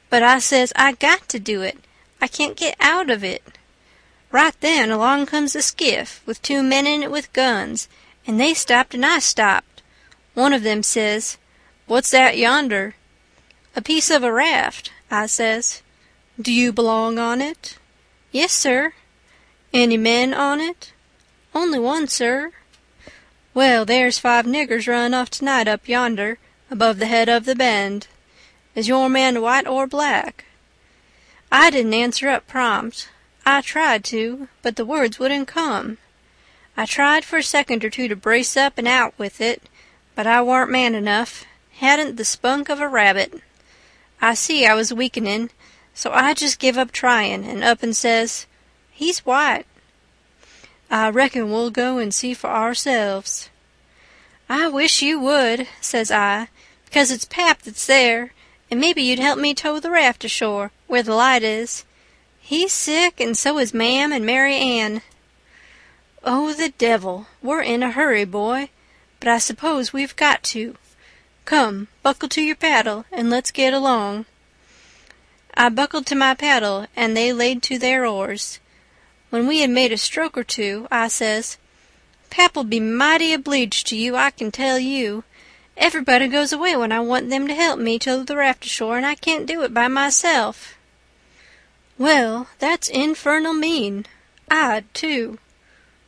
But I says I got to do it. I can't get out of it. Right then along comes a skiff with 2 men in it with guns, and they stopped and I stopped. One of them says, "What's that yonder?" "A piece of a raft," I says. "Do you belong on it?" "Yes, sir." "Any men on it?" "Only one, sir." "Well, there's 5 niggers run off tonight up yonder, above the head of the bend. Is your man white or black?" I didn't answer up prompt. I tried to, but the words wouldn't come. I tried for a second or two to brace up and out with it, but I warn't man enough, hadn't the spunk of a rabbit. I see I was weakening, so I just give up trying, and up and says, "He's white." "I reckon we'll go and see for ourselves." "I wish you would," says I, "because it's Pap that's there, and maybe you'd help me tow the raft ashore, where the light is. He's sick, and so is Ma'am and Mary Ann." "Oh, the devil! We're in a hurry, boy, but I suppose we've got to. Come, buckle to your paddle, and let's get along." I buckled to my paddle, and they laid to their oars. When we had made a stroke or two, I says, "Pap'll be mighty obleeged to you, I can tell you. Everybody goes away when I want them to help me tow the raft ashore, and I can't do it by myself." "Well, that's infernal mean. I'd, too.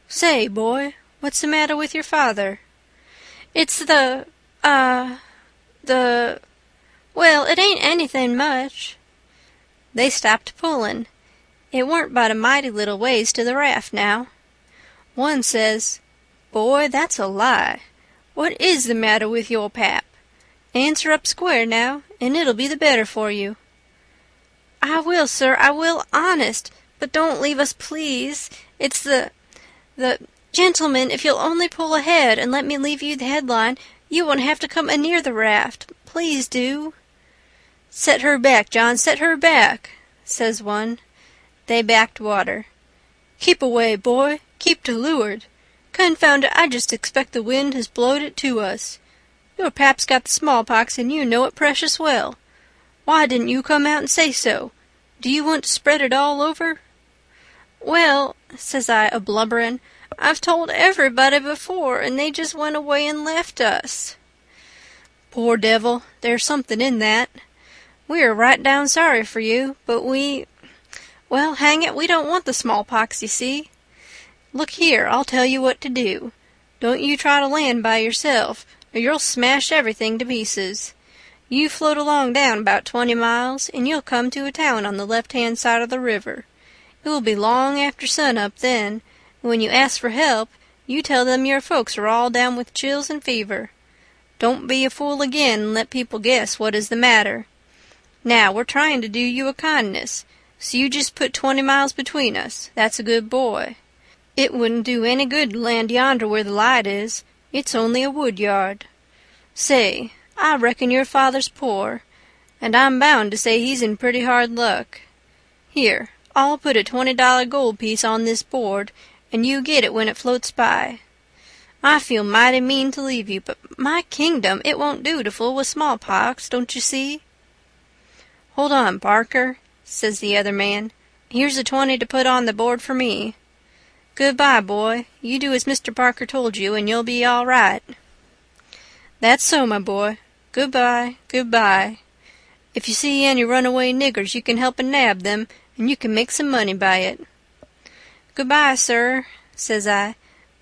Say, boy, what's the matter with your father?" "It's well, it ain't anything much." They stopped pulling. It weren't but a mighty little ways to the raft now. One says, "Boy, that's a lie. What is the matter with your pap? Answer up square now, and it'll be the better for you." "I will, sir, I will, honest, but don't leave us, please. It's the gentlemen, if you'll only pull ahead and let me leave you the headline, you won't have to come anear the raft. Please do." "Set her back, John, set her back," says one. They backed water. "Keep away, boy, keep to leeward. Confound it, I just expect the wind has blowed it to us. Your pap's got the smallpox, and you know it precious well. Why didn't you come out and say so? Do you want to spread it all over?" "Well," says I, a-blubbering, "I've told everybody before, and they just went away and left us." "Poor devil, there's something in that. We are right down sorry for you, but well, hang it, we don't want the smallpox, you see. Look here, I'll tell you what to do. Don't you try to land by yourself, or you'll smash everything to pieces. You float along down about 20 miles, and you'll come to a town on the left-hand side of the river. It will be long after sun-up then, and when you ask for help, you tell them your folks are all down with chills and fever. Don't be a fool again and let people guess what is the matter. Now, we're trying to do you a kindness, so you just put 20 miles between us. That's a good boy. It wouldn't do any good to land yonder where the light is. It's only a wood yard. Say, I reckon your father's poor, and I'm bound to say he's in pretty hard luck. Here, I'll put a $20 gold piece on this board, and you get it when it floats by. I feel mighty mean to leave you, but my kingdom, it won't do to fool with smallpox, don't you see?" "Hold on, Parker," says the other man. "Here's a 20 to put on the board for me. Good-bye, boy. You do as Mr. Parker told you, and you'll be all right." "That's so, my boy. Good-bye, good-bye. If you see any runaway niggers, you can help and nab them, and you can make some money by it." "Good-bye, sir," says I.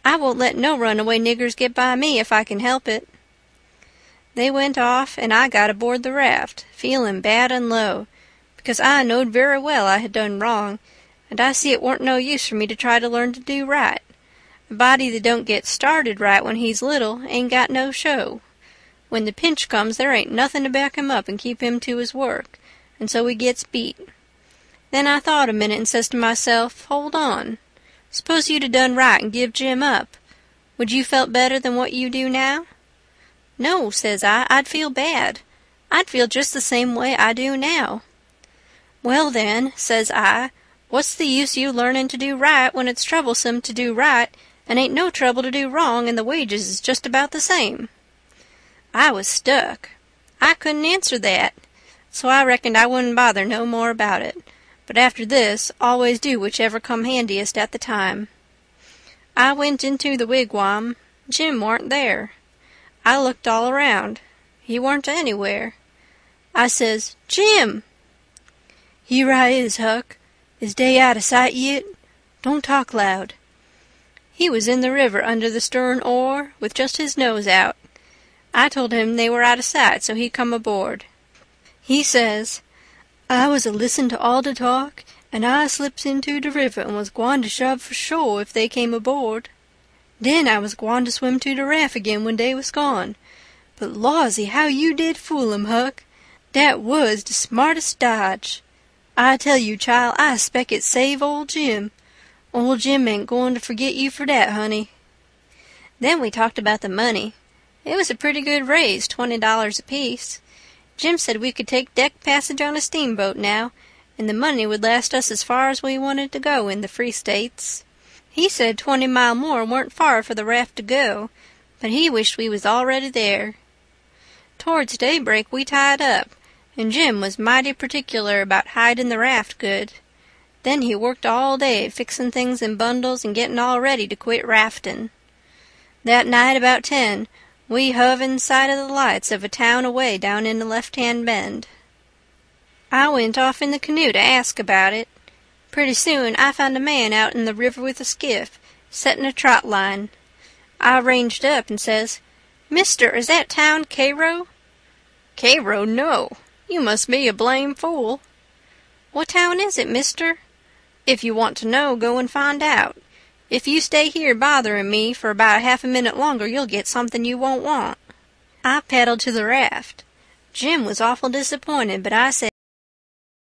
"I won't let no runaway niggers get by me if I can help it." They went off, and I got aboard the raft, feeling bad and low, because I knowed very well I had done wrong, and I see it warn't no use for me to try to learn to do right. A body that don't get started right when he's little ain't got no show. When the pinch comes, there ain't nothing to back him up and keep him to his work, and so he gets beat. Then I thought a minute and says to myself, hold on. Suppose you'd 'a' done right and give Jim up. Would you felt better than what you do now? No, says I, I'd feel bad. I'd feel just the same way I do now. Well then, says I, what's the use you learning to do right when it's troublesome to do right and ain't no trouble to do wrong and the wages is just about the same? I was stuck. I couldn't answer that. so I reckoned I wouldn't bother no more about it, but after this always do whichever come handiest at the time. I went into the wigwam. Jim warn't there. I looked all around. He warn't anywhere. I says, "Jim!" "Here I is, Huck. Is dey out of sight yit? Don't talk loud." He was in the river under the stern oar, with just his nose out. I told him they were out of sight, so he come aboard. He says, "I was a-listen to all de talk, and I slips into de river and was gwine to shove for shore if they came aboard. Den I was gwine to swim to de raft again when dey was gone. But lawsy, how you did fool 'em, Huck. Dat was de smartest dodge. I tell you, chile, I spec it save ole Jim. Ole Jim ain't goin' to forget you for dat, honey." Then we talked about the money. It was a pretty good raise, $20 apiece. Jim said we could take deck passage on a steamboat now, and the money would last us as far as we wanted to go in the Free States. He said 20 mile more weren't far for the raft to go, but he wished we was already there. Towards daybreak we tied up, and Jim was mighty particular about hiding the raft good. Then he worked all day fixing things in bundles and getting all ready to quit rafting. That night about 10, we hove in sight of the lights of a town away down in the left-hand bend. I went off in the canoe to ask about it. Pretty soon I found a man out in the river with a skiff, setting a trot line. I ranged up and says, "Mister, is that town Cairo?" "Cairo, no. You must be a blame fool." "What town is it, mister?" "If you want to know, go and find out. If you stay here bothering me for about half a minute longer, you'll get something you won't want." I paddled to the raft. Jim was awful disappointed, but I said,